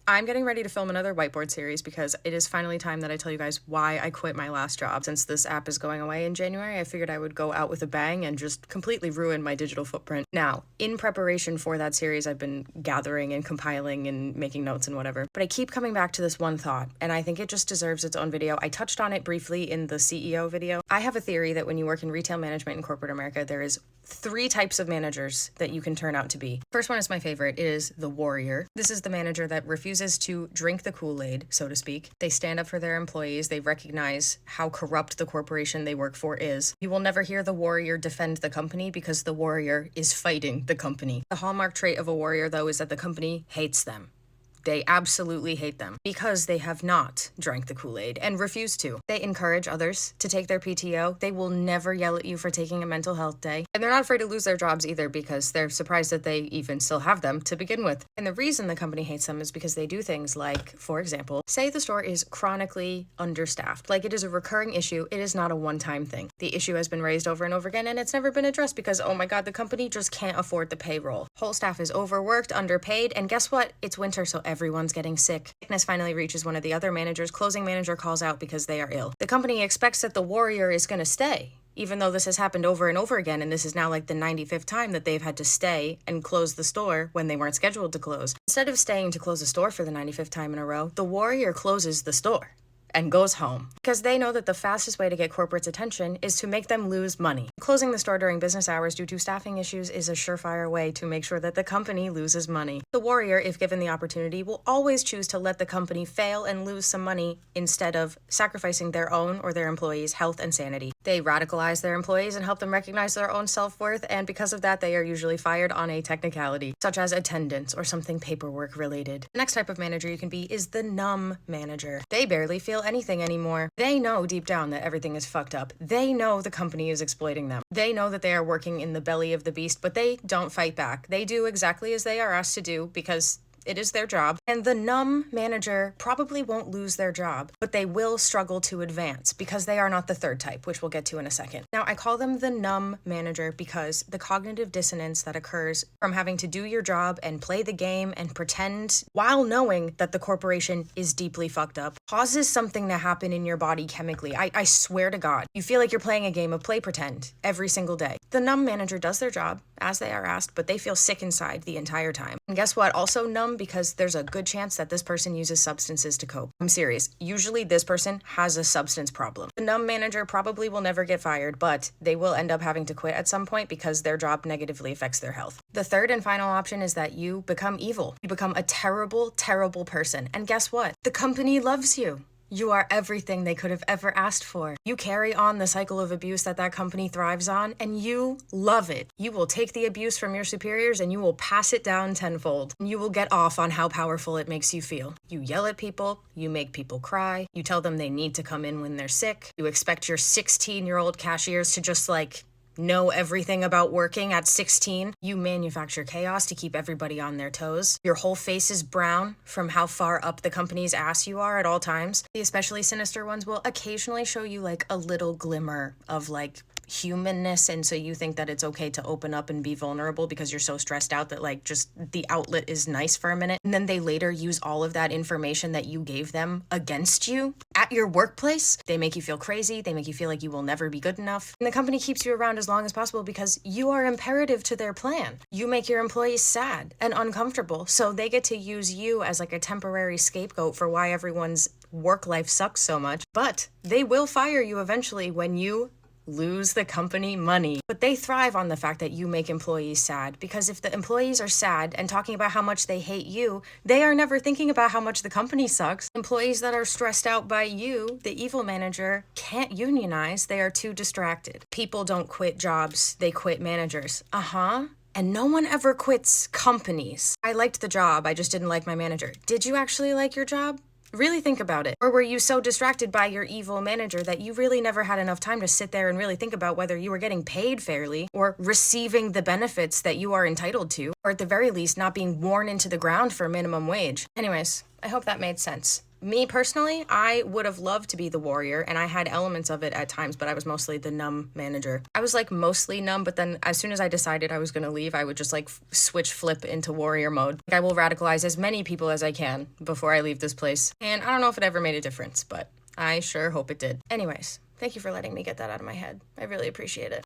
I'm getting ready to film another whiteboard series because it is finally time that I tell you guys why I quit my last job. Since this app is going away in January, I figured I would go out with a bang and just completely ruin my digital footprint. Now, in preparation for that series, I've been gathering and compiling and making notes and whatever, but I keep coming back to this one thought, and I think it just deserves its own video. I touched on it briefly in the CEO video. I have a theory that when you work in retail management in corporate America, there is 3 types of managers that you can turn out to be. First one is my favorite. It is the warrior. This is the manager that refuses to drink the Kool-Aid, so to speak. They stand up for their employees. They recognize how corrupt the corporation they work for is. You will never hear the warrior defend the company because the warrior is fighting the company. The hallmark trait of a warrior, though, is that the company hates them. They absolutely hate them because they have not drank the Kool-Aid and refuse to. They encourage others to take their PTO. They will never yell at you for taking a mental health day. And they're not afraid to lose their jobs either because they're surprised that they even still have them to begin with. And the reason the company hates them is because they do things like, for example, say the store is chronically understaffed. Like it is a recurring issue. It is not a one-time thing. The issue has been raised over and over again and it's never been addressed because, oh my God, the company just can't afford the payroll. Whole staff is overworked, underpaid, and guess what? It's winter, so everyone's getting sick. Sickness finally reaches one of the other managers. Closing manager calls out because they are ill. The company expects that the warrior is going to stay, even though this has happened over and over again, and this is now like the 95th time that they've had to stay and close the store when they weren't scheduled to close. Instead of staying to close the store for the 95th time in a row, the warrior closes the store and goes home because they know that the fastest way to get corporate's attention is to make them lose money. Closing the store during business hours due to staffing issues is a surefire way to make sure that the company loses money. The warrior, if given the opportunity, will always choose to let the company fail and lose some money instead of sacrificing their own or their employees' health and sanity. They radicalize their employees and help them recognize their own self-worth, and because of that, they are usually fired on a technicality, such as attendance or something paperwork related. The next type of manager you can be is the numb manager. They barely feel anything anymore. They know deep down that everything is fucked up. They know the company is exploiting them. They know that they are working in the belly of the beast, but they don't fight back. They do exactly as they are asked to do because it is their job. And the numb manager probably won't lose their job, but they will struggle to advance because they are not the third type, which we'll get to in a second. Now, I call them the numb manager because the cognitive dissonance that occurs from having to do your job and play the game and pretend while knowing that the corporation is deeply fucked up causes something to happen in your body chemically. I swear to God. You feel like you're playing a game of play pretend every single day. The numb manager does their job as they are asked, but they feel sick inside the entire time. And guess what? Also numb because there's a good chance that this person uses substances to cope. I'm serious. Usually this person has a substance problem. The numb manager probably will never get fired, but they will end up having to quit at some point because their job negatively affects their health. The third and final option is that you become evil. You become a terrible, terrible person. And guess what? The company loves you. You are everything they could have ever asked for. You carry on the cycle of abuse that company thrives on, and you love it. You will take the abuse from your superiors and you will pass it down tenfold. You will get off on how powerful it makes you feel. You yell at people, you make people cry, you tell them they need to come in when they're sick, you expect your 16-year-old cashiers to just know everything about working at 16. You manufacture chaos to keep everybody on their toes. Your whole face is brown from how far up the company's ass you are at all times. The especially sinister ones will occasionally show you a little glimmer of humanness, and so you think that it's okay to open up and be vulnerable because you're so stressed out that just the outlet is nice for a minute, and then they later use all of that information that you gave them against you at your workplace. They make you feel crazy. They make you feel like you will never be good enough, and the company keeps you around as long as possible because you are imperative to their plan. You make your employees sad and uncomfortable, so they get to use you as a temporary scapegoat for why everyone's work life sucks so much, but they will fire you eventually when you lose the company money. But they thrive on the fact that you make employees sad, because if the employees are sad and talking about how much they hate you, they are never thinking about how much the company sucks. Employees that are stressed out by you, the evil manager, can't unionize. They are too distracted. People don't quit jobs, they quit managers. And no one ever quits companies. I liked the job, I just didn't like my manager. Did you actually like your job? Really think about it. Or were you so distracted by your evil manager that you really never had enough time to sit there and really think about whether you were getting paid fairly or receiving the benefits that you are entitled to, or at the very least not being worn into the ground for minimum wage? Anyways, I hope that made sense. Me personally, I would have loved to be the warrior, and I had elements of it at times, but I was mostly the numb manager. I was like mostly numb, but then as soon as I decided I was going to leave, I would just like flip into warrior mode. I will radicalize as many people as I can before I leave this place. And I don't know if it ever made a difference, but I sure hope it did. Anyways, thank you for letting me get that out of my head. I really appreciate it.